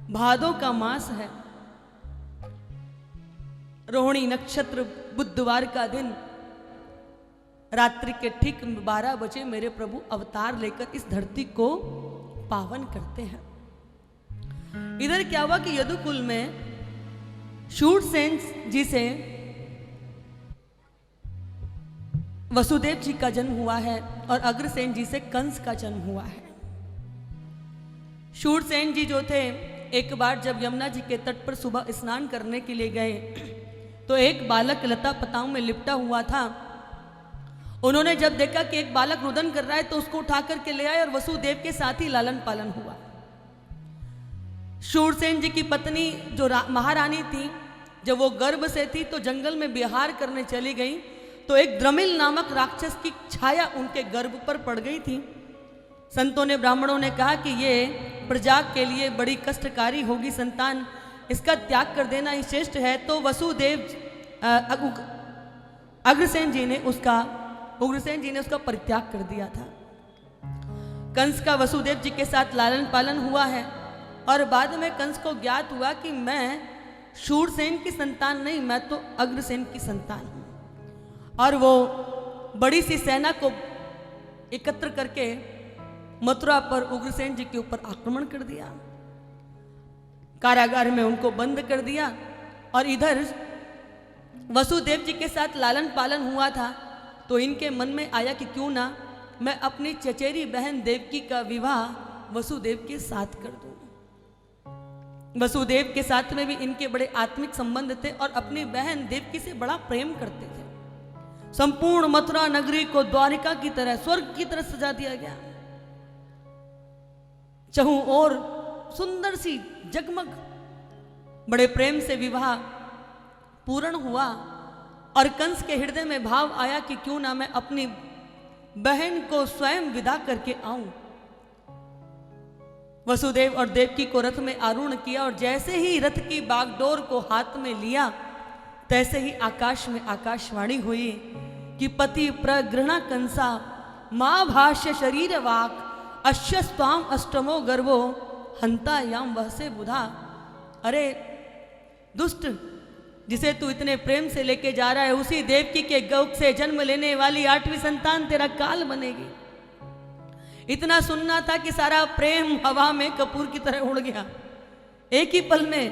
भादों का मास है, रोहिणी नक्षत्र, बुधवार का दिन, रात्रि के ठीक 12 बजे मेरे प्रभु अवतार लेकर इस धरती को पावन करते हैं। इधर क्या हुआ कि यदुकुल में शूरसेन जी से वसुदेव जी का जन्म हुआ है और अग्रसेन जी से कंस का जन्म हुआ है। शूरसेन जी जो थे, एक बार जब यमुना जी के तट पर सुबह स्नान करने के लिए गए तो एक बालक लता पताओं में लिपटा हुआ था। उन्होंने जब देखा कि एक बालक रुदन कर रहा है तो उसको उठा करके ले आए और वसुदेव के साथ ही लालन पालन हुआ। शूरसेन जी की पत्नी जो महारानी थी, जब वो गर्भ से थी तो जंगल में विहार करने चली गई तो एक द्रमिल नामक राक्षस की छाया उनके गर्भ पर पड़ गई थी। संतों ने, ब्राह्मणों ने कहा कि ये प्रजा के लिए बड़ी कष्टकारी होगी संतान, इसका त्याग कर देना ही श्रेष्ठ है। तो वसुदेव उग्रसेन जी ने उसका परित्याग कर दिया था। कंस का वसुदेव जी के साथ लालन पालन हुआ है और बाद में कंस को ज्ञात हुआ कि मैं शूरसेन की संतान नहीं, मैं तो अग्रसेन की संतान हूं। और वो बड़ी सी सेना को एकत्र करके मथुरा पर उग्रसेन जी के ऊपर आक्रमण कर दिया, कारागार में उनको बंद कर दिया। और इधर वसुदेव जी के साथ लालन पालन हुआ था तो इनके मन में आया कि क्यों ना मैं अपनी चचेरी बहन देवकी का विवाह वसुदेव के साथ कर दूं। वसुदेव के साथ में भी इनके बड़े आत्मिक संबंध थे और अपनी बहन देवकी से बड़ा प्रेम करते थे। संपूर्ण मथुरा नगरी को द्वारिका की तरह, स्वर्ग की तरह सजा दिया गया। चहु और सुंदर सी जगमग, बड़े प्रेम से विवाह पूर्ण हुआ। और कंस के हृदय में भाव आया कि क्यों ना मैं अपनी बहन को स्वयं विदा करके आऊं। वसुदेव और देवकी को रथ में आरूढ़ किया और जैसे ही रथ की बागडोर को हाथ में लिया तैसे ही आकाश में आकाशवाणी हुई कि पति प्रगृहण कंसा मां भाष्य शरीर वाक अश्यस्वाम अष्टमो गर्भो हंता याम वह से बुधा। अरे दुष्ट, जिसे तू इतने प्रेम से लेके जा रहा है, उसी देवकी के गौक से जन्म लेने वाली 8वीं संतान तेरा काल बनेगी। इतना सुनना था कि सारा प्रेम हवा में कपूर की तरह उड़ गया। एक ही पल में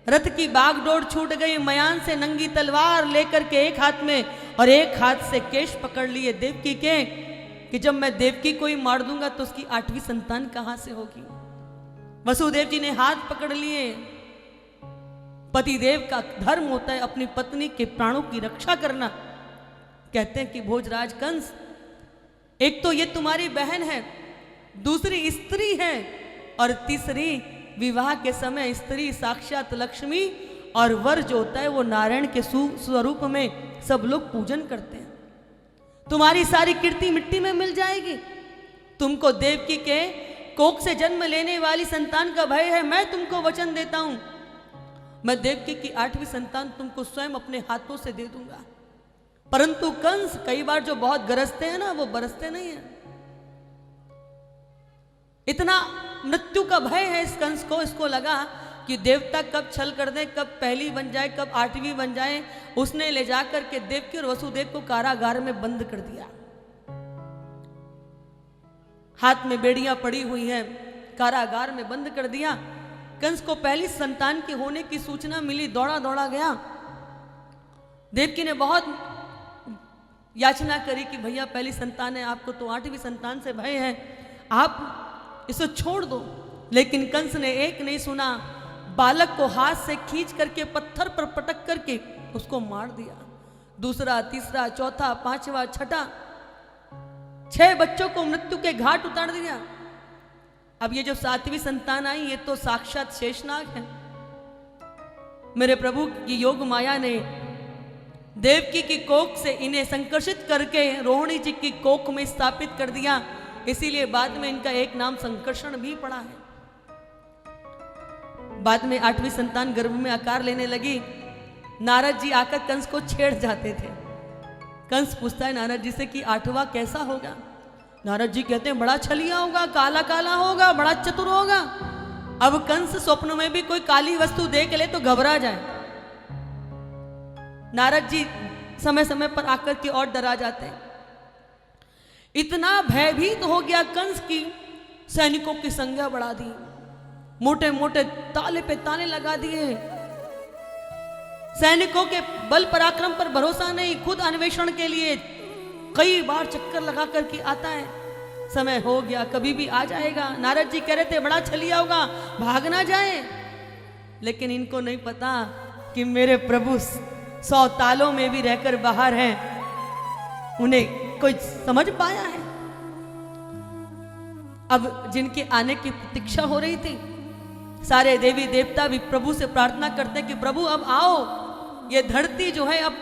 रथ की बागडोर छूट गई। मयान से नंगी तलवार लेकर के एक हाथ में और एक हाथ से केश पकड़ लिए देवकी के कि जब मैं देवकी को ही मार दूंगा तो उसकी 8वीं संतान कहां से होगी। वसुदेव जी ने हाथ पकड़ लिए। पतिदेव का धर्म होता है अपनी पत्नी के प्राणों की रक्षा करना। कहते हैं कि भोजराज कंस, एक तो ये तुम्हारी बहन है, दूसरी स्त्री है और तीसरी विवाह के समय स्त्री साक्षात लक्ष्मी और वर जो होता है वो नारायण के स्वरूप में सब लोग पूजन करते हैं। तुम्हारी सारी कीर्ति मिट्टी में मिल जाएगी। तुमको देवकी के कोख से जन्म लेने वाली संतान का भय है। मैं तुमको वचन देता हूं, मैं देवकी की 8वीं संतान तुमको स्वयं अपने हाथों से दे दूंगा। परंतु कंस कई बार जो बहुत गरजते हैं ना, वो बरसते नहीं है। इतना मृत्यु का भय है इस कंस को। इसको लगा कि देवता कब छल कर दे, कब पहली बन जाए, कब 8वीं बन जाए। उसने ले जाकर के देवकी और वसुदेव को कारागार में बंद कर दिया। हाथ में बेड़ियां पड़ी हुई हैं, कारागार में बंद कर दिया। कंस को पहली संतान के होने की सूचना मिली, दौड़ा दौड़ा गया। देवकी ने बहुत याचना करी कि भैया पहली संतान है, आपको तो 8वीं संतान से भय है, आप इसे छोड़ दो। लेकिन कंस ने एक नहीं सुना, बालक को हाथ से खींच करके पत्थर पर पटक करके उसको मार दिया। दूसरा, तीसरा, चौथा, 5वां, 6ठा, 6 बच्चों को मृत्यु के घाट उतार दिया। अब ये जो 7वीं संतान आई, ये तो साक्षात शेषनाग है। मेरे प्रभु की योग माया ने देवकी की कोख से इन्हें संकर्षित करके रोहिणी जी की कोख में स्थापित कर दिया। इसीलिए बाद में इनका एक नाम संकर्षण भी पड़ा है। बाद में 8वीं संतान गर्भ में आकार लेने लगी। नारद जी आकर कंस को छेड़ जाते थे। कंस पूछता है नारद जी से कि 8वां कैसा होगा। नारद जी कहते हैं बड़ा छलिया होगा, काला काला होगा, बड़ा चतुर होगा। अब कंस स्वप्न में भी कोई काली वस्तु देख ले तो घबरा जाए। नारद जी समय समय पर आकर के और डरा जाते हैं। इतना भयभीत हो गया कंस की सैनिकों की संख्या बढ़ा दी, मोटे मोटे ताले पे ताले लगा दिए। सैनिकों के बल पराक्रम पर भरोसा नहीं, खुद अन्वेषण के लिए कई बार चक्कर लगा करके आता है। समय हो गया, कभी भी आ जाएगा। नारद जी कह रहे थे बड़ा छलिया होगा, भाग ना जाए, लेकिन इनको नहीं पता कि मेरे प्रभु 100 तालों में भी रहकर बाहर हैं। उन्हें कोई समझ पाया है? अब जिनके आने की प्रतीक्षा हो रही थी, सारे देवी देवता भी प्रभु से प्रार्थना करते कि प्रभु अब आओ, ये धरती जो है अब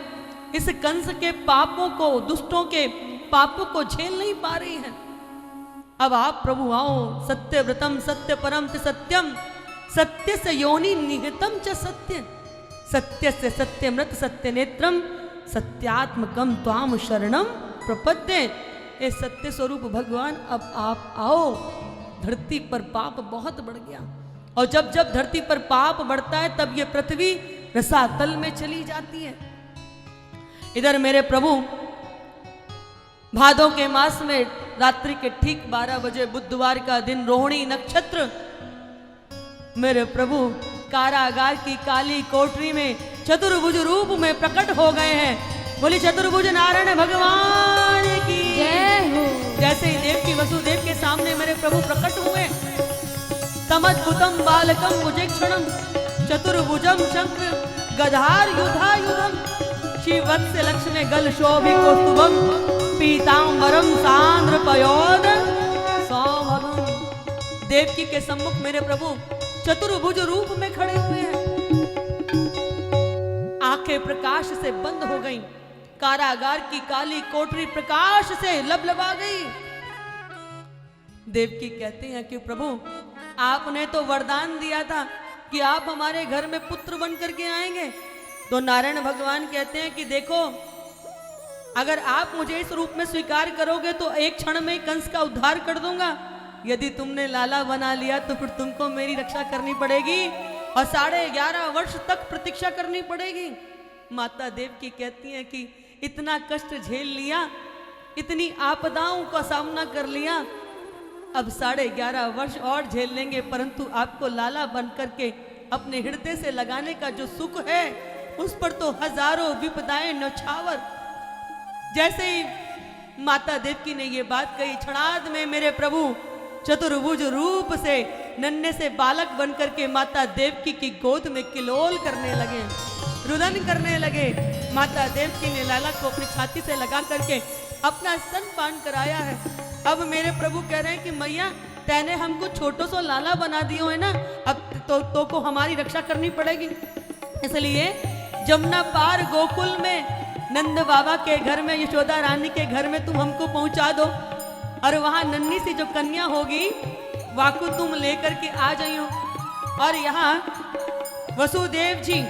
इस कंस के पापों को, दुष्टों के पापों को झेल नहीं पा रही है। अब आप प्रभु आओ। सत्य व्रतम सत्य परम च सत्यम, सत्य से योनि निहितम च सत्य, सत्य से सत्यमृत सत्य नेत्रम, सत्यात्मकम त्वाम शरणम प्रपद्ये। ये सत्य स्वरूप भगवान अब आप आओ। धरती पर पाप बहुत बढ़ गया, और जब जब धरती पर पाप बढ़ता है तब ये पृथ्वी रसातल में चली जाती है। इधर मेरे प्रभु भादों के मास में रात्रि के ठीक 12 बजे बुधवार का दिन, रोहिणी नक्षत्र, मेरे प्रभु कारागार की काली कोठरी में चतुर्भुज रूप में प्रकट हो गए हैं। बोली चतुर्भुज नारायण भगवान की जय हो। जैसे ही देव की वसुदेव के सामने मेरे प्रभु प्रकट हुए, तमद्भुतम बालकम भुजेक्षणम चतुर्भुजम शंकर गधार युधायुधम, शिवत्स लक्ष्मण गल शोभि कौस्तुभम, पीतांबरम सांद्र पयोद सौभगम। देवकी के सम्मुख मेरे प्रभु चतुर्भुज रूप में खड़े हुए हैं। आंखें प्रकाश से बंद हो गईं, कारागार की काली कोठरी प्रकाश से लबलबा गई। देवकी कहते हैं कि प्रभु आपने तो वरदान दिया था कि आप हमारे घर में पुत्र बन करके आएंगे। तो नारायण भगवान कहते हैं कि देखो, अगर आप मुझे इस रूप में स्वीकार करोगे तो एक क्षण में कंस का उद्धार कर दूंगा। यदि तुमने लाला बना लिया तो फिर तुमको मेरी रक्षा करनी पड़ेगी और 11.5 वर्ष तक प्रतीक्षा करनी पड़ेगी। माता देवकी कहती हैं कि इतना कष्ट झेल लिया, इतनी आपदाओं का सामना कर लिया, अब 11.5 वर्ष और झेल लेंगे, परंतु आपको लाला बन करके अपने हृदय से लगाने का जो सुख है उस पर तो हजारों विपदाएं नौछावर। जैसे ही माता देवकी ने ये बात कही, क्षणार्ध में मेरे प्रभु चतुर्भुज रूप से नन्हे से बालक बन करके माता देवकी की गोद में किलोल करने लगे, रुदन करने लगे। माता देवकी ने लाला को अपनी छाती से लगा करके अपना स्तनपान कराया है। अब मेरे प्रभु कह रहे हैं कि मैया तैने हमको छोटो सो लाला बना दियो है ना, अब तो को हमारी रक्षा करनी पड़ेगी। इसलिए जमुना पार गोकुल में नंद बाबा के घर में, यशोदा रानी के घर में तुम हमको पहुंचा दो, और वहां नन्ही सी जो कन्या होगी वाकु तुम लेकर के आ जाइयो। और यहाँ वसुदेव जी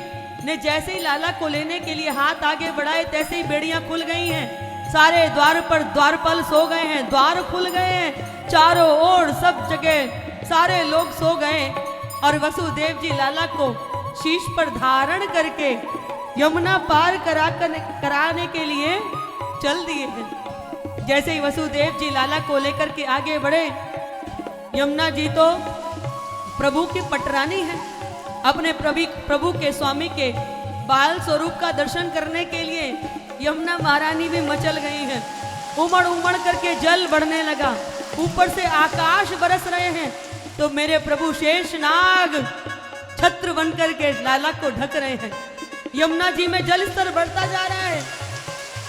ने जैसे ही लाला को लेने के लिए हाथ आगे बढ़ाए, तैसे ही बेड़ियां खुल गई हैं। सारे द्वार पर द्वारपाल सो गए हैं, द्वार खुल गए हैं, चारों ओर सब जगह सारे लोग सो गए। और वसुदेव जी लाला को शीश पर धारण करके यमुना पार कराने के लिए चल दिए हैं। जैसे ही वसुदेव जी लाला को लेकर के आगे बढ़े, यमुना जी तो प्रभु की पटरानी है, अपने प्रभु के स्वामी के बाल स्वरूप का दर्शन करने के लिए यमुना महारानी भी मचल गई है। उमड़ उमड़ करके जल बढ़ने लगा, ऊपर से आकाश बरस रहे हैं, तो मेरे प्रभु शेषनाग छत्र बन करके लाला को ढक रहे हैं। यमुना जी में जल स्तर बढ़ता जा रहा है।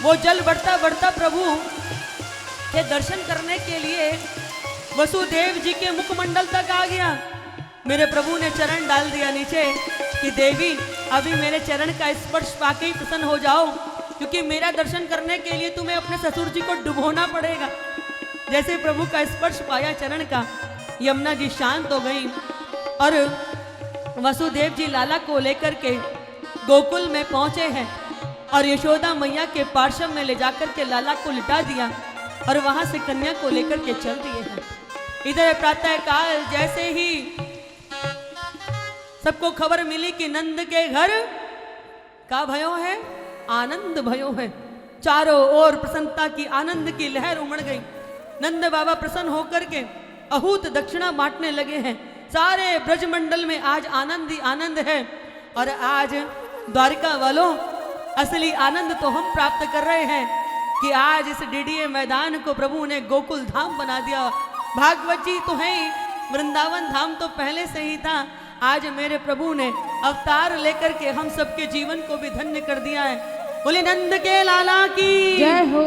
वो जल बढ़ता बढ़ता प्रभु के दर्शन करने के लिए वसुदेव जी के मुखमंडल तक आ गया। मेरे प्रभु ने चरण डाल दिया नीचे कि देवी अभी मेरे चरण का स्पर्श पाके ही प्रसन्न हो जाओ, क्योंकि मेरा दर्शन करने के लिए तुम्हें अपने ससुर जी को डुबोना पड़ेगा। जैसे प्रभु का स्पर्श पाया चरण का, यमुना जी शांत हो गई और वसुदेव जी लाला को लेकर के गोकुल में पहुंचे हैं और यशोदा मैया के पार्श्व में ले जाकर के लाला को लिटा दिया और वहां से कन्या को लेकर के चल दिए हैं। इधर प्रातः काल जैसे ही सबको खबर मिली कि नंद के घर का भयो है, आनंद भयो है। चारों ओर प्रसन्नता की, आनंद की लहर उमड़ गई। नंद बाबा प्रसन्न होकर के अहूत दक्षिणा बांटने लगे हैं। सारे ब्रजमंडल में आज आनंद ही आनंद है। और आज द्वारिका वालों, असली आनंद तो हम प्राप्त कर रहे हैं कि आज इस डीडीए मैदान को प्रभु ने गोकुल धाम बना दिया। भागवत जी तो है ही, वृंदावन धाम तो पहले से ही था। आज मेरे प्रभु ने अवतार लेकर के हम सबके जीवन को भी धन्य कर दिया है। बोले नंद के लाला की जय हो।